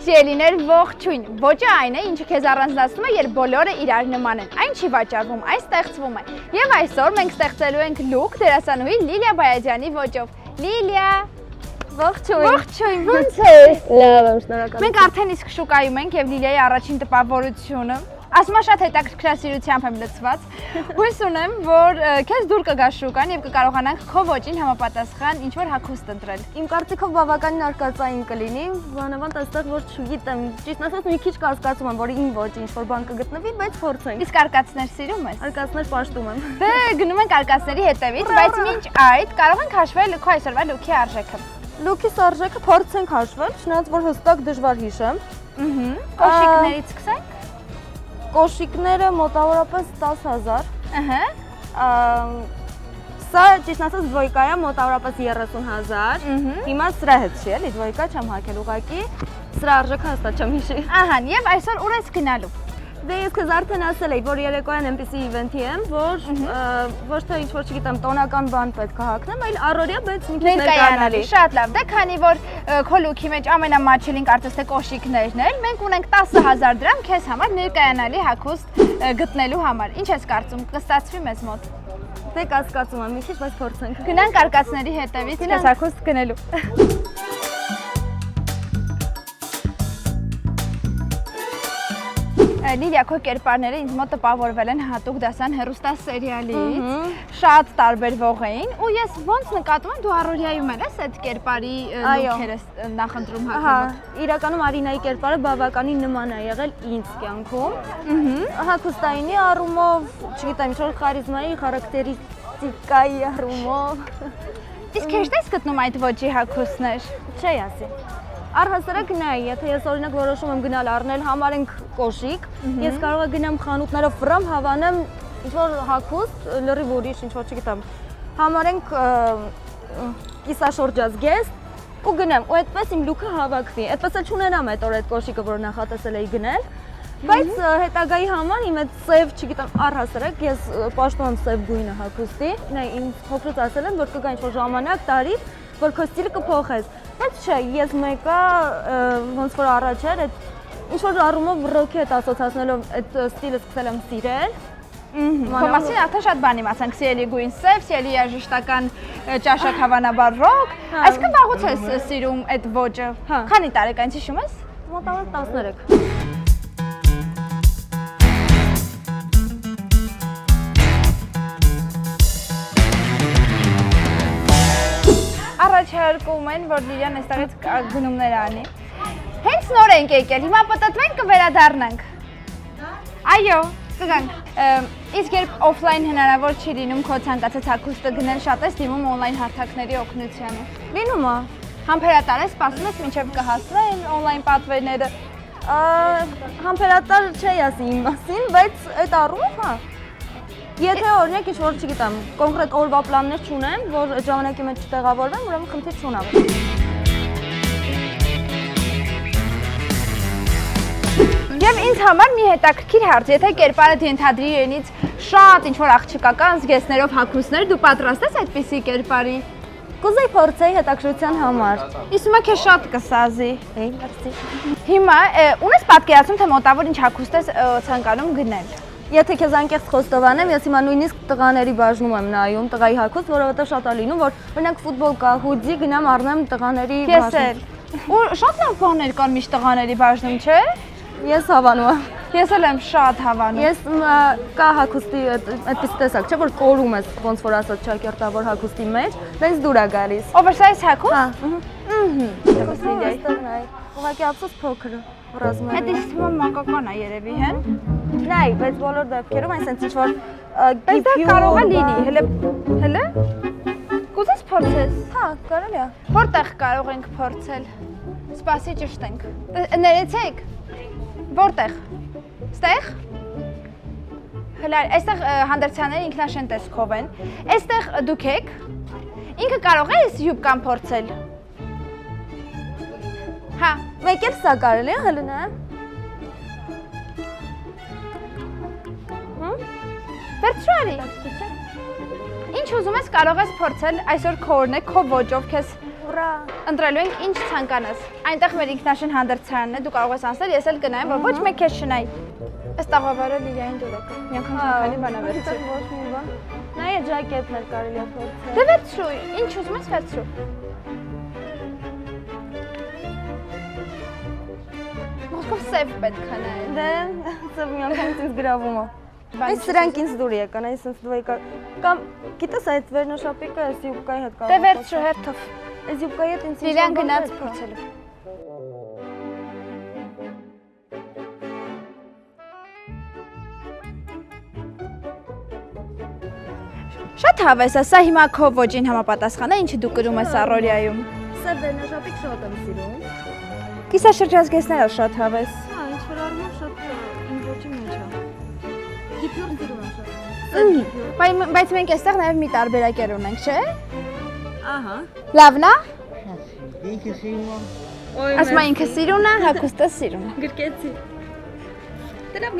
Սիրելիներ, ողջույն։ Ոճը այն է, ինչը քեզ առանձնացնում է, երբ բոլորը իրար նման են։ Այն չի վաճառվում, այն ստեղծվում է։ Եվ այսօր մենք ստեղծելու ենք լուկ դերասանուհի Լիլիա Բայաջյանի ոճով։ Լիլիա, ողջույն։ Ողջույն, ո՞նց ես։ Լավ եմ, շնորհակալ։ Մենք արդեն իսկ շուկայում ենք եւ Լիլիայի առաջին տպավորությունը ասма շատ հետաքրքրասիրությամբ եմ լցված։ Հույս ունեմ, որ քեզ դուր կգա շուկան եւ կկարողանանք քո ոճին համապատասխան ինչ-որ հագուստ ընտրել։ Իմ կարծիքով բավականին արկածային կլինի, բանավանդ այստեղ որ չգիտեմ, ճիշտ ասած մի քիչ կասկածում եմ, որ իմ ոճի ինչ-որ բան կգտնվի, բայց փորձենք։ Իսկ արկածներ սիրում ես։ Արկածներ պաշտում եմ։ Դե գնում ենք արկածների հետևից, բայց մինչ այդ կարող ենք հաշվել քո այսօրվա լուքի արժեքը։ Լուքիս արժեքը փորձենք հաշվել, չնայած որ հստակ դժվար հիշեմ։ Կոշիկներից սկսենք։ Կոշիկները մոտավորապես 10,000։ Սա ճիշտ ասած դվոյկա է, մոտավորապես 30,000։ Հիմա սրա հետ չի էլի, դվոյկա չեմ հագել ուղղակի, սրա արժեքը հստակ չեմ հիշի։ Ահա, եւ այսօր ուր ես գնալու։ Դե ես քեզ արդեն ասել էի, որ երեկոյան այնպիսի իվենթի եմ, որ ոչ թե ինչ-որ չգիտեմ, տոնական բան պետք է հագնեմ, այլ առօրյա, բայց մի քիչ ներկայանալի։ Շատ լավ, դե քանի որ քո լուքի մեջ ամենամաչելին կարծես թե կոշիկներն են, մենք ունենք 10,000 դրամ քեզ համար ներկայանալի հագուստ գտնելու համար։ Ինչ ես կարծում, կստացվի մեզ մոտ։ Դե կասկածում եմ մի քիչ, բայց փորձենք։ Գնանք արկածների հետևից քեզ հագուստ գնելու։ Լիլիա, քո կերպարները ինձ մոտ տպավորվել են հատուկ դասան հեռուստասերիալից, շատ տարբերվող էին ու ես ոնց նկատում եմ դու առօրյայում ես այդ կերպարի լուքերը նախընտրում հագնելու։ Իրականում Արինայի կերպարը բավականին նման է եղել ինձ կյանքում։ Հագուստայինի առումով, չգիտեմ, ինչ-որ խարիզմայի, խարակտերիստիկայի առումով։ Իսկ հեշտ ես գտնում այդ ոճի հագուստներ։ Չի ասի։ Առհասարակ նայ, եթե ես օրինակ որոշում եմ գնալ առնել համարենք կոշիկ, ես կարող եմ գնամ խանութներով վրամ հավանեմ ինչ-որ հագուստ, լրիվ ուրիշ ինչ-որ չգիտեմ, համարենք կիսաշորջած գեստ ու գնեմ, ու այդպես իմ լուքը հավաքվի, այդպես էլ չունենամ այդ օր այդ կոշիկը, որ նախատեսել էի գնել, բայց հետագայի համար իմ այդ սև, չգիտեմ, առհասարակ ես պաշտում եմ սև գույնը հագուստի, նայ, ինձ փոքրուց ասել են, որ կգա ինչ-որ ժամանակ, տարի, որ քո ստիլը կփոխես, բայց չէ, ես մեկը ոնց որ առաջ էր, ինչ-որ առումով ռոքի հետ ասոցացնելով այդ ստիլը սկսել եմ սիրել։ Քո մասին արդեն շատ բան իմացանք, սիրելի գույն սև, սիրելի երաժշտական ճաշակ հավանաբար ռոք, այսքան վաղուց ես սիրում այդ ոճը։ Քանի տարեկան հիշում ես։ Մոտավորապես 13։ Առաջարկում են, որ Լիլիան այստեղից գնումներ անի։ Հենց նոր ենք եկել, հիմա պտտվենք կվերադառնանք։ Այո, կգանք։ Իսկ երբ օֆլայն հնարավոր չի լինում քո ցանկացած հագուստը գնել, շատ ես դիմում օնլայն հարթակների օգնությանը։ Լինում է։ Համբերատար ես, սպասում ես մինչև կհասնեն օնլայն պատվերները։ Համբերատար չի ասի իմ մասին, բայց այդ առումով հա։ Եթե օրինակ ինչ-որ չգիտեմ, կոնկրետ օրվա պլաններ չունեմ, որ այդ ժամանակի մեջ չտեղավորվեմ, ուրեմն խնդիր չունեմ։ Եվ ինձ համար մի հետաքրքիր հարց, եթե կերպարդ ենթադրի իրենից շատ ինչ-որ աղջիկական զգեստներով հագուստներ, դու պատրաստ ես այդպիսի կերպարի։ Կուզեի փորձեի հետաքրքրության համար։ Իսկ հիմա քեզ շատ կսազի։ Մերսի։ Հիմա ունես պատկերացում, թե մոտավոր ինչ հագուստ ես ցանկանում գնել։ Եթե քեզ անկեղծ խոստովանեմ, ես հիմա նույնիսկ տղաների բաժնում եմ նայում, տղայի հագուստ, որովհետև շատ է լինում, որ օրինակ ֆուտբոլկա, հուդի գնամ առնեմ տղաների բաժնում։ Ու շատ լավ բաներ կան միշտ տղաների բաժնում, չէ՞։ Ես հավանում եմ։ Ես էլ եմ շատ հավանում։ Ես կա հագուստի այդպես տեսակ, չէ՞ որ կորում ես, ոնց որ ասած ճակերտավոր հագուստի մեջ, դից դուր է գալիս։ Oversize հագուստ։ Ուղղակի ափսոս փոքր է, ռազմը։ Այդ իսկ մանկական է երևի, հեն։ Նայ, բայց բոլոր դեպքերում այսպես ինչ որ բայց դա կարող է լինի, հələ։ Կուզես փորձես։ Հա, կարելի է։ Որտեղ կարող ենք փորձել։ Սպասի ճշտենք։ Ներեցեք։ Որտեղ։ Ստեղ։ Հələ, այստեղ հանդերձանները ինքնաշեն տեսքով են։ Այստեղ դուք եք։ Ինքը կարող է յուբկան փորձել։ Հա, մեկ էլ սա կարելի է հələ նա։ Վերցրու արի։ Ինչ ուզում ես կարող ես փորձել այսօր քո օրն է, քո ոճով քեզ Ուրա։ Ընտրելու ենք ինչ ցանկանաս։ Այնտեղ մեր ինքնաշեն հանդերձարանն է, դու կարող ես ասել, ես էլ գնայեմ, որ ոչ մեկ քեզ չնայի։ Ըստ աղավարը Լիլիային դուրակ։ Մի անգամ քանի բան ավերցրի։ Ոչ մի բան։ Նայ ջակետն էլ կարելի է փորձել։ Դե վերցրու, ինչ ուզում ես վերցրու։ Ոսկով սև պետք է նայել։ Դե, սա մի անգամ ինձ գրավում է։ Այս սրանք ինձ դուր եկան, այս ինձ դու եկա։ Կամ գիտես այդ վերնաշապիկը այս յուբկայի հետ կարող։ Դե վերցրու հերթով։ Այս յուբկայի հետ ինձ Լիլիան գնաց փորձելու։ Շատ հավես է, սա հիմա քո ոճին համապատասխան է, ինչը դու կրում ես առօրյայում։ Սա վերնաշապիկ շատ եմ սիրում։ Կիսաշրջազգեստները շատ հավես։ Հա, ինչ որ արվում շատ իմ ոճի մեջ է։ Գիփյուրն սիրում եմ շատ։ Բայց մենք այստեղ նաև մի տարբերակեր ունենք, չէ՞։ Ահա։ Լավն է։ Ինքը սիրում եմ։ Ասում եմ ինքը սիրուն է, հագուստը սիրուն է։ Գրկեցի։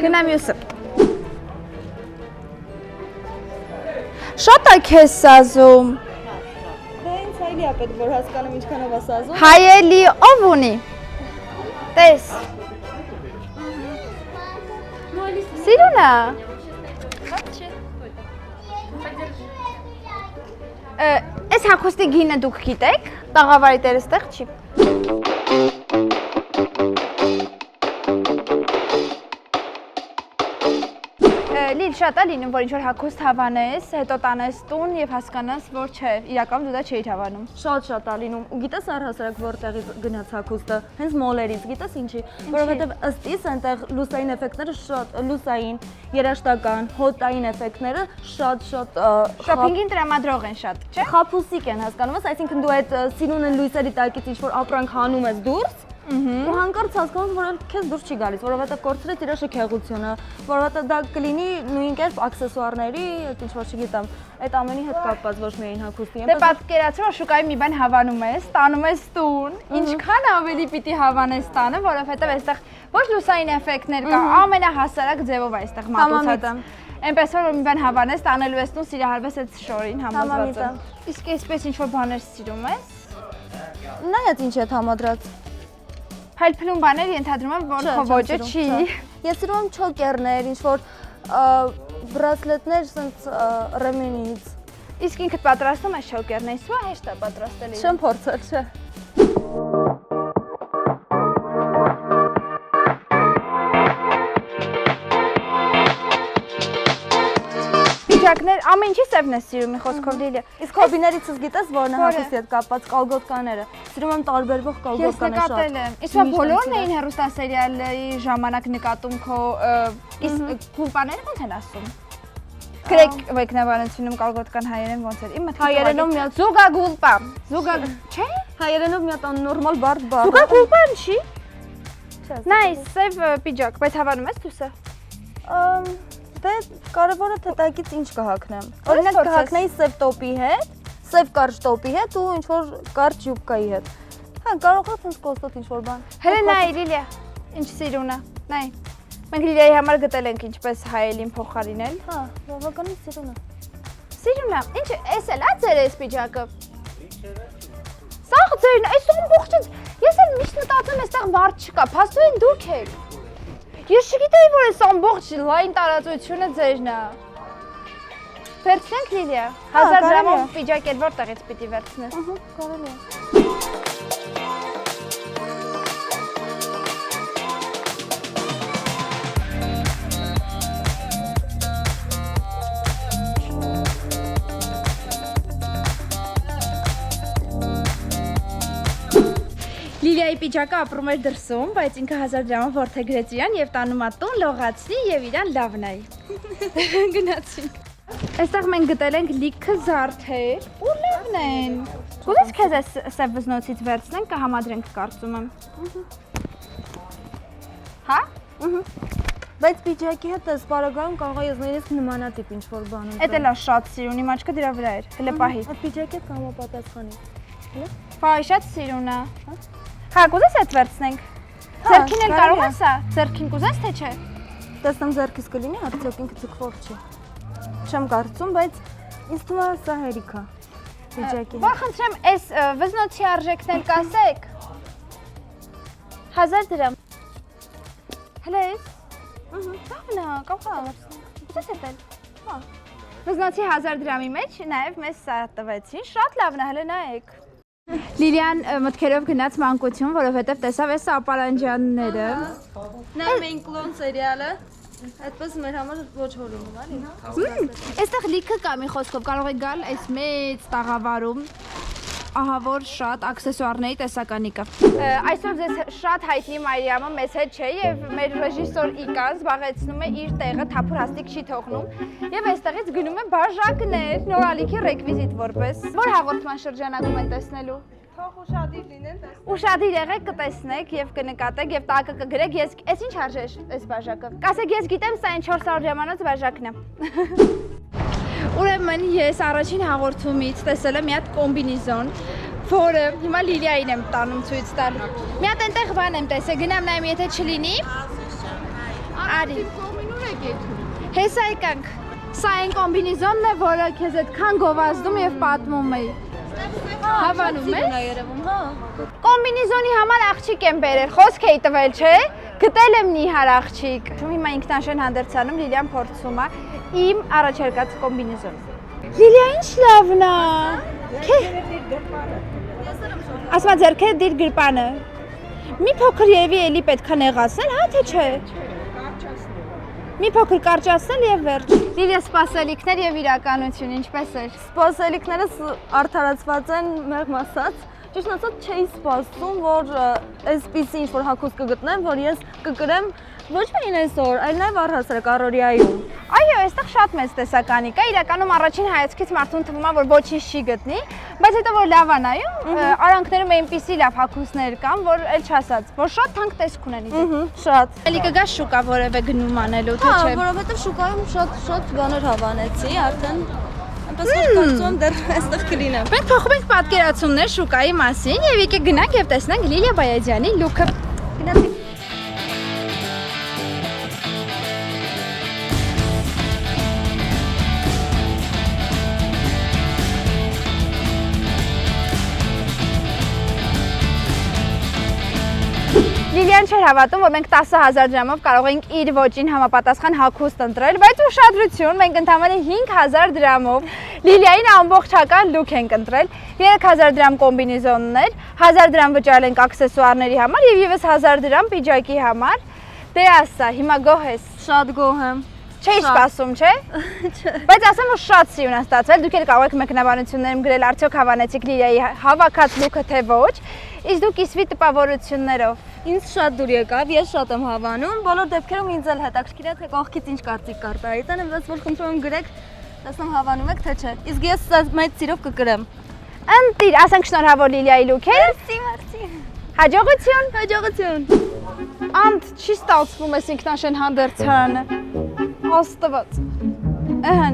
Գնա մյուսը։ Շատ է քեզ սազում։ Դե ինձ հայլի է պետք որ հասկանամ ինչքանով է սազում։ Հայելի ով ունի։ Տես։ Սիրուն է։ Այս հագուստի գինը դուք գիտեք։ Տաղավարի տերը ստեղ չի։ Լիլ շատ է լինում, որ ինչ-որ հագուստ հավանես, հետո տանես տուն եւ հասկանաս, որ չէ, իրականում դու դա չէիր հավանում։ Շատ է լինում։ Ու գիտես առհասարակ որտեղից գնաց հագուստը, հենց մոլերից, գիտես ինչի, որովհետեւ ըստ իս այնտեղ լուսային էֆեկտները շատ լուսային, երաշտական, հոտային էֆեկտները շատ Շոփինգին տրամադրող են շատ, չէ՞։ խափուսիկ են հասկանում ես, այսինքն դու այդ սիրուն լույսերի տակից ինչ որ ապրանք հանում ես դուրս ու հանկարծ հասկանում որ քեզ դուրս չի գալիս, որովհետեւ կորցրեց իր շքեղությունը, որովհետեւ դա կլինի նույն կերպ աքսեսուարների, ինչ որ չգիտեմ, այդ ամենի հետ կապված ոչ միայն հագուստի։ Դե պատկերացրու, որ շուկայի մի բան հավանում ես, տանում ես տուն, ինչքան ավելի պիտի հավանես տանը, որովհետեւ այստեղ ոչ լուսային էֆեկտներ կա, ամենահասարակ ձևով է այստեղ մատուցած։ Այնպես որ մի բան հավանես, տանելու ես տուն, սիրահարվես այդ շորին համոզվածը։ Իսկ այսպես ինչ որ բաներ սիրում ես։ Նայած ինչ է համադրած։ Փայլփլուն բաներ ենթադրում եմ, որ քո ոճը չի։ Ես սիրում եմ չոկերներ, ինչ որ բրասլետներ, ասենց ռեմենից։ Իսկ ինքդ պատրաստում ես շոկերներ, սա հեշտ է պատրաստել։ Չեմ փորձել, չէ։ Պիջակներ, ամեն ինչի սևն է սիրում, մի խոսքով Լիլիա։ Իսկ հոբիներիցս գիտես որն է հագուստի հետ կապված կալգոտկաները։ Սիրում եմ տարբերվող Ես կալգոտկաներ նկատել եմ։ Իսկ բոլորն էին հեռուստասերիալի ժամանակ նկատում քո իսկ գուլպաները ո՞նց են ասում։ Գրեք մեկնաբանությունում կալգոտկան հայերեն ոնց էր։ Իմ մտքից Հայերենով մի հատ զուգա գուլպա։ Զուգա, չէ՞։ հայերենով մի հատ նորմալ բարդ բառ։ Զուգա գուլպան չի։ Nice, սև պիջակ, բայց հավանում ես դուսը։ Դե կարևորը թե տակից ինչ կհագնեմ։ Օրինակ կհագնեի սև տոպի հետ, սև կարճ տոպի հետ ու ինչ որ կարճ յուբկայի հետ։ Հա, կարող է ցած կոստոտ ինչ որ բան։ Հələ նայ Լիլիա, ինչ սիրուն է։ Նայ։ Մենք Լիլիայի համար գտել ենք ինչպես հայելին փոխարինել։ Հա, բավականին սիրուն է։ Սիրուն է։ Ինչ էս էլ է ձեր էս պիջակը։ Սա ձերն է, այս ամբողջը։ Ես էլ միշտ մտածում եմ, այստեղ մարդ չկա, փաստորեն դուք եք։ Ես չգիտեի, որ այս ամբողջ լայն տարածությունը ձերն է։ Վերցնենք Լիլիա։ 1000 դրամով պիջակ էլ որտեղից պիտի վերցնես։ Ահա, կարելի է։ Լիլիայի պիջակը ապրում էր դրսում, բայց ինքը 1000 դրամով որդեգրեց իրան եւ տանում ա տուն լողացնի եւ իրան լավնայի։ Գնացինք։ Այստեղ մենք գտել ենք լիքը զարդեր ու լավն են։ Գուցե քեզ այս սև վզնոցից վերցնենք, կհամադրենք կարծում եմ։ Հա? Բայց պիջակի հետ էս բարագայում կարող է նույնիսկ նմանատիպ ինչ որ բան ունենալ։ Էդ էլ է շատ սիրուն, իմ աչքը դրա վրա էր։ Հələ պահի։ Այդ պիջակի հետ համապատասխանի։ Վայ, շատ սիրուն է։ Հա, կուզես այդ վերցնենք։ Ձերքին էլ կարող ես, ձերքին կուզես թե չէ։ Տեսնեմ ձեռքից կլինի, արդյոք ինքը ձգվող չի։ Չեմ կարծում, բայց ինձ թվում է սա հերիք է։ Վիճակի։ Որ խնդրեմ, այս վզնոցի արժեքն էլ կասեք։ 1000 դրամ։ Հələ էս։ Լավն է, կարող է։ Ո՞ւս է դել։ Հա։ Վզնոցի 1000 դրամի մեջ նաև մեզ սա տվեցին։ Շատ լավն է, հələ նայեք։ Լիլիան մտքերով գնաց մանկություն, որովհետև տեսավ այս ապարանջանները։ Նա մեն կլոն սերիալը։ Այդպես մեր համար ոչ հորինում էլի։ Այստեղ լիքը կա մի խոսքով, կարող եք գալ այս մեծ տաղավարում, ահա որ շատ աքսեսուարների տեսականի կա։ Այսօր ձեզ շատ հայտնի Մարիամը մեզ հետ չէ եւ մեր ռեժիսոր Իկան զբաղեցնում է իր տեղը, թափուր հաստիկ չի թողնում եւ այստեղից գնում է բաժակներ, նորալիքի ռեկվիզիտ որպես։ Որ հաղորդման շրջանակում են տեսնելու։ Թող ուշադիր լինեն տեսնեն։ Ուշադիր եղեք կտեսնեք եւ կնկատեք եւ տակը կգրեք, ես ինչ արժե այս բաժակը։ Կասեք ես գիտեմ, սա այն 400 ժամանոց բաժակն է։ Ուրեմն ես առաջին հաղորդումից տեսել եմ մի հատ կոմբինեզոն, որը հիմա Լիլիային եմ տանում ցույց տալ։ Մի հատ այնտեղ բան եմ տեսել, գնամ նայեմ, եթե չլինի։ Արի։ Հեսա եկանք։ Սա այն կոմբինեզոնն է, որը քեզ այդքան գովազդում եւ պատմում է։ Հավանում ես։ Հա։ Կոմբինեզոնի համար աղջիկ եմ բերել, խոսք էի տվել, չէ՞։ Գտել եմ նիհար աղջիկ։ Հիմա ինքնաշեն հանդերձանում Լիլիան փորձում է իմ առաջարկած կոմբինեզոնը։ Լիլիա, ինչ լավն է։ Ասма ձեռքերը դիր գրպանը։ Մի փոքր եւի էլի պետքա նեղացնել, հա թե չէ։ Մի փոքր կարճացնել եւ վերջ։ Լիլիա, սպասելիքներ եւ իրականություն, ինչպես էր։ Սպասելիքներս արդարացված են մեղմ ասած։ Ճիշտ ասած չէի սպասում, որ այսպիսի ինչ-որ հագուստ կգտնեմ, որ ես կկրեմ ոչ միայն այսօր, այլ նաև առհասարակ առօրյայում։ Այո, այստեղ շատ մեծ տեսականի կա, իրականում առաջին հայացքից մարդուն թվում է, որ ոչինչ չի գտնի, բայց հետո որ լավ է նայում, արանքներում այնպիսի լավ հագուստներ կան, որ էլ չասած, որ շատ թանկ տեսք ունեն իդեպ։ Շատ։ Էլի կգա շուկա որևէ գնում անելու, թե չէ։ Հա, որովհետև շուկայում շատ բաներ հավանեցի, արդեն այնպես որ կարծում եմ դեռ այստեղ կլինեմ։ Մենք փոխում ենք պատկերացումներ շուկայի մասին եւ եկեք գնանք եւ տեսնենք Լիլիա Բայազյանի լուքը։ Գնացինք։ Լիլիան չէր հավատում, որ մենք 10,000 դրամով կարող ենք իր ոճին համապատասխան հագուստ ընտրել, բայց ուշադրություն, մենք ընդամենը 5,000 դրամով Լիլիային ամբողջական լուք ենք ընտրել, 3,000 դրամ կոմբինեզոններ, 1,000 դրամ վճարել ենք աքսեսուարների համար եւ եւս 1,000 դրամ պիջակի համար։ Դե ասա, հիմա գոհ ես։ Շատ գոհ եմ։ Չէի սպասում, չէ՞։ Բայց ասեմ, որ շատ սիրուն է ստացվել, դուք էլ կարող եք մեկնաբանություններում գրել, արդյոք հավանեցիք Լիլիայի հավաքած լուքը թե ոչ, իսկ դուք իսվի տպավորություններով։ Ինձ շատ դուր եկավ, ես շատ եմ հավանում, բոլոր դեպքերում ինձ էլ հետաքրքիր է, թե կողքից ինչ կարծիք կարտահայտեն, բայց որ խնդրում եմ գրեք, տեսնեմ հավանում եք թե չէ։ Իսկ ես սա մեծ սիրով կկրեմ։ Ընտիր, ասենք շնորհավոր Լիլիայի լուքեր։ Մերսի։ Հաջողություն։ Հաջողություն։ Անդ չի ստացվում էս ինքնաշեն հանդերձանը։ Աստված։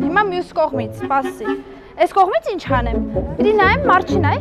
Հիմա մյուս կողմից, սպասի։ Այս կողմից ինչ անեմ։ Պիտի նայեմ, մարդ չնայ։